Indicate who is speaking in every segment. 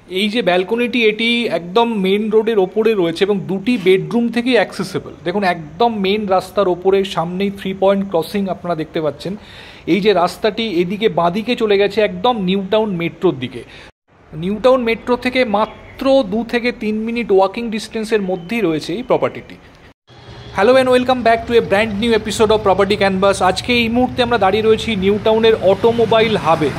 Speaker 1: এই যে ব্যালকনিটি এটি একদম মেন রোডের ওপরে রয়েছে এবং দুটি বেডরুম থেকেই অ্যাক্সেসেবল। দেখুন একদম মেন রাস্তার ওপরে সামনেই 3 পয়েন্ট ক্রসিং আপনারা দেখতে পাচ্ছেন। এই যে রাস্তাটি এদিকে বাঁদিকে চলে গেছে একদম নিউ টাউন মেট্রোর দিকে। নিউ টাউন মেট্রো থেকে মাত্র 2 থেকে 3 মিনিট ওয়াকিং ডিস্টেন্সের মধ্যেই রয়েছে এই প্রপার্টিটি। Hello and welcome back to a brand new episode of property canvas. আজকে এই মুহূর্তে আমরা দাঁড়িয়ে রয়েছি নিউ টাউনের অটোমোবাইল হাবে।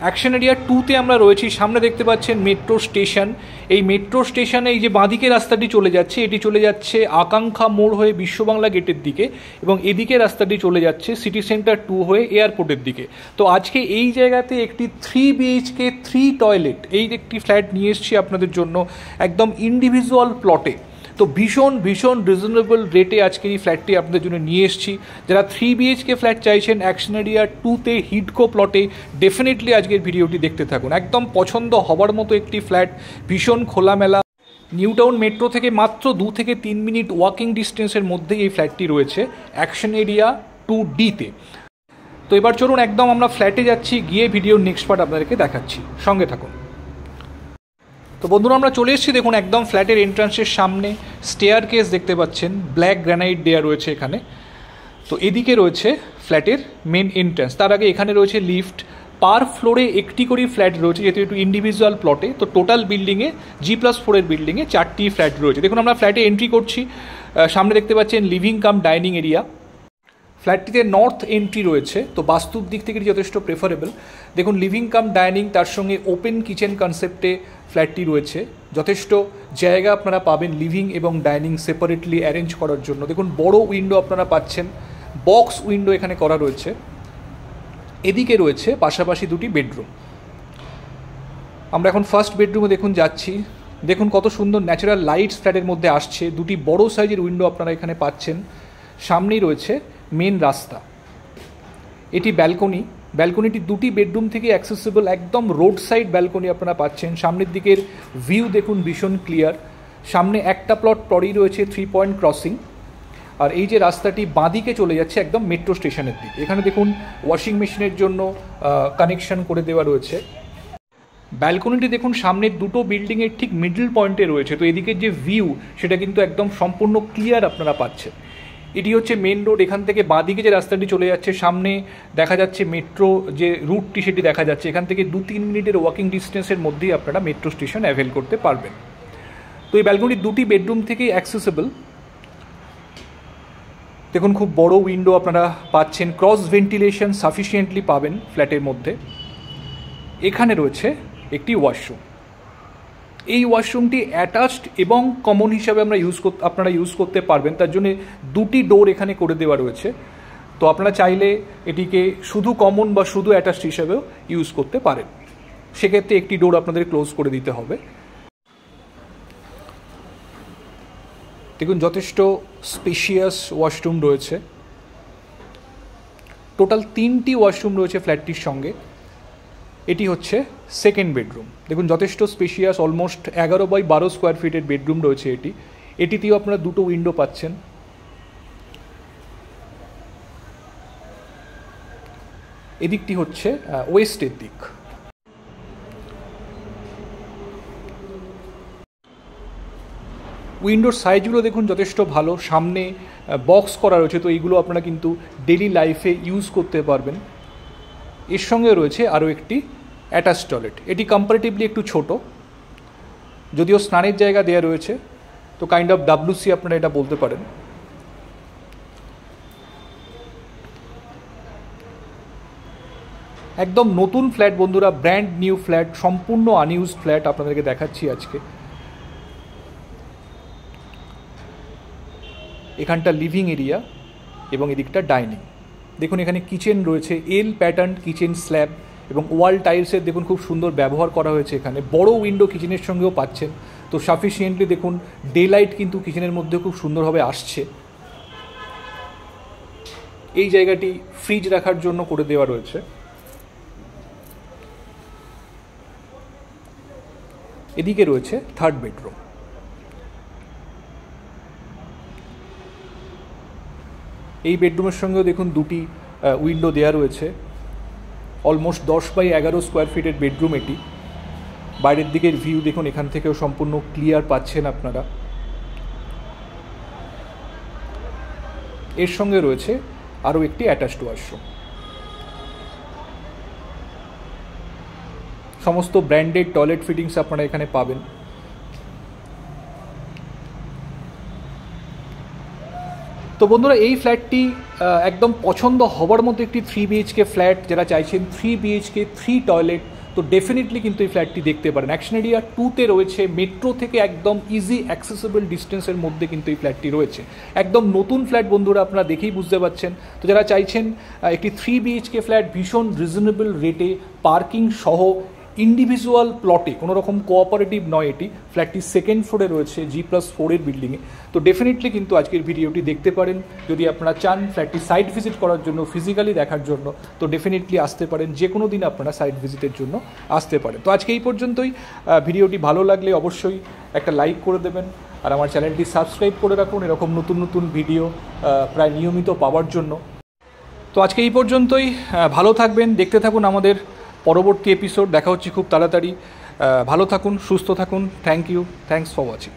Speaker 1: অ্যাকশন এরিয়া 2তে আমরা রয়েছি। সামনে দেখতে পাচ্ছেন মেট্রো স্টেশন। এই মেট্রো স্টেশনে এই যে বাঁদিকে রাস্তাটি চলে যাচ্ছে, এটি চলে যাচ্ছে আকাঙ্ক্ষা মোড় হয়ে বিশ্ববাংলা গেটের দিকে, এবং এদিকে রাস্তাটি চলে যাচ্ছে সিটি সেন্টার 2 হয়ে এয়ারপোর্টের দিকে। তো আজকে এই জায়গাতে একটি 3 BHK 3 টয়লেট এই একটি ফ্ল্যাট নিয়ে এসেছি আপনাদের জন্য, একদম ইন্ডিভিজুয়াল প্লটে। তো ভীষণ রিজনেবল রেটে আজকে এই ফ্ল্যাটটি আপনাদের জন্য নিয়ে এসেছি। যারা 3 BHK ফ্ল্যাট চাইছেন অ্যাকশন এরিয়া 2তে হিডকো প্লটে, ডেফিনেটলি আজকের ভিডিওটি দেখতে থাকুন। একদম পছন্দ হবার মতো একটি ফ্ল্যাট, ভীষণ খোলামেলা। নিউ টাউন মেট্রো থেকে মাত্র 2 থেকে 3 মিনিট ওয়াকিং ডিস্টেন্সের মধ্যেই এই ফ্ল্যাটটি রয়েছে অ্যাকশন এরিয়া 2Dতে। তো এবার চলুন একদম আমরা ফ্ল্যাটে যাচ্ছি, গিয়ে ভিডিওর নেক্সট পার্ট আপনাদেরকে দেখাচ্ছি, সঙ্গে থাকুন। তো বন্ধুরা আমরা চলে এসেছি, দেখুন একদম ফ্ল্যাটের এন্ট্রান্সের সামনে স্টেয়ার কেস দেখতে পাচ্ছেন, ব্ল্যাক গ্রানাইট দেওয়া রয়েছে এখানে। তো এদিকে রয়েছে ফ্ল্যাটের মেন এন্ট্রান্স, তার আগে এখানে রয়েছে লিফট। পার ফ্লোরে একটি করেই ফ্ল্যাট রয়েছে, যেহেতু একটু ইন্ডিভিজুয়াল প্লটে। তো টোটাল বিল্ডিংয়ে G+4 বিল্ডিংয়ে 4টি ফ্ল্যাট রয়েছে। দেখুন আমরা ফ্ল্যাটে এন্ট্রি করছি, সামনে দেখতে পাচ্ছেন লিভিং কাম ডাইনিং এরিয়া। ফ্ল্যাটটিতে নর্থ এন্ট্রি রয়েছে, তো বাস্তুর দিক থেকে যথেষ্ট প্রেফারেবল। দেখুন লিভিং কাম ডাইনিং, তার সঙ্গে ওপেন কিচেন কনসেপ্টে ফ্ল্যাটটি রয়েছে। যথেষ্ট জায়গা আপনারা পাবেন লিভিং এবং ডাইনিং সেপারেটলি অ্যারেঞ্জ করার জন্য। দেখুন বড় উইন্ডো আপনারা পাচ্ছেন, বক্স উইন্ডো এখানে করা রয়েছে। এদিকে রয়েছে পাশাপাশি দুটি বেডরুম। আমরা এখন ফার্স্ট বেডরুমে দেখুন যাচ্ছি। দেখুন কত সুন্দর ন্যাচারাল লাইটস ফ্ল্যাটের মধ্যে আসছে। দুটি বড় সাইজের উইন্ডো আপনারা এখানে পাচ্ছেন। সামনেই রয়েছে মেন রাস্তা। এটি ব্যালকনি। ব্যালকনিটি দুটি বেডরুম থেকে অ্যাক্সেসেবল, একদম রোড সাইড ব্যালকনি আপনারা পাচ্ছেন। সামনের দিকের ভিউ দেখুন ভীষণ ক্লিয়ার। সামনে একটা প্লট পরেই রয়েছে 3 পয়েন্ট ক্রসিং। আর এই যে রাস্তাটি বাঁদিকে চলে যাচ্ছে একদম মেট্রো স্টেশনের দিকে। এখানে দেখুন ওয়াশিং মেশিনের জন্য কানেকশন করে দেওয়া রয়েছে। ব্যালকনিটি দেখুন সামনের দুটো বিল্ডিংয়ের ঠিক মিডল পয়েন্টে রয়েছে। তো এদিকের যে ভিউ সেটা কিন্তু একদম সম্পূর্ণ ক্লিয়ার আপনারা পাচ্ছেন। এটি হচ্ছে মেন রোড। এখান থেকে বাঁদিকে যে রাস্তাটি চলে যাচ্ছে, সামনে দেখা যাচ্ছে মেট্রো যে রুটটি সেটি দেখা যাচ্ছে। এখান থেকে 2-3 মিনিটের ওয়াকিং ডিস্টেন্সের মধ্যেই আপনারা মেট্রো স্টেশন অ্যাভেল করতে পারবেন। তো এই ব্যালকনি দুটি বেডরুম থেকেই অ্যাক্সেসেবল। দেখুন খুব বড় উইন্ডো আপনারা পাচ্ছেন, ক্রস ভেন্টিলেশন সাফিসিয়েন্টলি পাবেন ফ্ল্যাটের মধ্যে। এখানে রয়েছে একটি ওয়াশরুম। এই ওয়াশরুমটি অ্যাটাচড এবং কমন হিসাবে আপনারা ইউজ করতে পারবেন। তার জন্য দুটি ডোর এখানে করে দেওয়া রয়েছে। তো আপনারা চাইলে এটিকে শুধু কমন বা শুধু অ্যাটাচড হিসাবেও ইউজ করতে পারেন। সেক্ষেত্রে একটি ডোর আপনাদের ক্লোজ করে দিতে হবে। দেখুন যথেষ্ট স্পেশিয়াস ওয়াশরুম রয়েছে। টোটাল 3টি ওয়াশরুম রয়েছে ফ্ল্যাটটির সঙ্গে। এটি হচ্ছে সেকেন্ড বেডরুম। দেখুন যথেষ্ট স্পেশিয়াস, অলমোস্ট 11x12 স্কোয়ার ফিটের বেডরুম রয়েছে এটিতেও আপনারা দুটো উইন্ডো পাচ্ছেন। এদিকটি হচ্ছে ওয়েস্টের দিক। উইন্ডোর সাইজগুলো দেখুন যথেষ্ট ভালো, সামনে বক্স করা রয়েছে। তো এইগুলো আপনারা কিন্তু ডেলি লাইফে ইউজ করতে পারবেন। এর সঙ্গে রয়েছে আরও একটি অ্যাটাচ টয়লেট। এটি কম্পারেটিভলি একটু ছোট, যদিও স্নানের জায়গা দেওয়া রয়েছে। তো কাইন্ড অফ WC আপনারা এটা বলতে পারেন। একদম নতুন ফ্ল্যাট বন্ধুরা, ব্র্যান্ড নিউ ফ্ল্যাট, সম্পূর্ণ আনইউজড ফ্ল্যাট আপনাদেরকে দেখাচ্ছি আজকে। এখানটা লিভিং এরিয়া এবং এদিকটা ডাইনিং। দেখুন এখানে কিচেন রয়েছে, এল প্যাটার্ন কিচেন স্ল্যাব, এবং ওয়াল টাইলসের দেখুন খুব সুন্দর ব্যবহার করা হয়েছে এখানে। বড় উইন্ডো কিচেনের সঙ্গেও পাচ্ছেন। তো সাফিসিয়েন্টলি দেখুন ডে লাইট কিন্তু কিচেনের মধ্যে খুব সুন্দরভাবে আসছে। এই জায়গাটি ফ্রিজ রাখার জন্য করে দেওয়া রয়েছে। এদিকে রয়েছে থার্ড বেডরুম। এই বেডরুমের সঙ্গেও দেখুন দুটি উইন্ডো দেওয়া রয়েছে। অলমোস্ট 10x11 স্কোয়ার ফিটের বেডরুম এটি। বাইরের দিকের ভিউ দেখুন, এখান থেকেও সম্পূর্ণ ক্লিয়ার পাচ্ছেন আপনারা। এর সঙ্গে রয়েছে আরও একটি অ্যাটাচড ওয়াশরুম। সমস্ত ব্র্যান্ডেড টয়লেট ফিটিংস আপনারা এখানে পাবেন। তো বন্ধুরা, এই ফ্ল্যাটটি একদম পছন্দ হওয়ার মতো একটি 3 BHK ফ্ল্যাট। যারা চাইছেন 3 BHK 3 টয়লেট, তো ডেফিনেটলি কিন্তু এই ফ্ল্যাটটি দেখতে পারেন। অ্যাকশন এরিয়া 2-তে রয়েছে, মেট্রো থেকে একদম ইজি অ্যাক্সেসেবল ডিস্টেন্সের মধ্যে কিন্তু এই ফ্ল্যাটটি রয়েছে। একদম নতুন ফ্ল্যাট বন্ধুরা, আপনারা দেখেই বুঝতে পারছেন। তো যারা চাইছেন একটি 3 BHK ফ্ল্যাট ভীষণ রিজনেবল রেটে, পার্কিং সহ, ইন্ডিভিজুয়াল প্লটে, কোনো রকম কোঅপারেটিভ নয় এটি, ফ্ল্যাটটি 2nd ফ্লোরে রয়েছে G+4-এর বিল্ডিংয়ে। তো ডেফিনেটলি কিন্তু আজকের ভিডিওটি দেখতে পারেন। যদি আপনারা চান ফ্ল্যাটটি সাইট ভিজিট করার জন্য, ফিজিক্যালি দেখার জন্য, তো ডেফিনেটলি আসতে পারেন। যে কোনো দিন আপনারা সাইট ভিজিটের জন্য আসতে পারেন। তো আজকে এই পর্যন্তই। ভিডিওটি ভালো লাগলে অবশ্যই একটা লাইক করে দেবেন, আর আমার চ্যানেলটি সাবস্ক্রাইব করে রাখুন এরকম নতুন নতুন ভিডিও প্রায় নিয়মিত পাওয়ার জন্য। তো আজকে এই পর্যন্তই। ভালো থাকবেন, দেখতে থাকুন আমাদের পরবর্তী এপিসোড। দেখা হচ্ছে খুব তাড়াতাড়ি। ভালো থাকুন, সুস্থ থাকুন। Thank you, thanks for watching.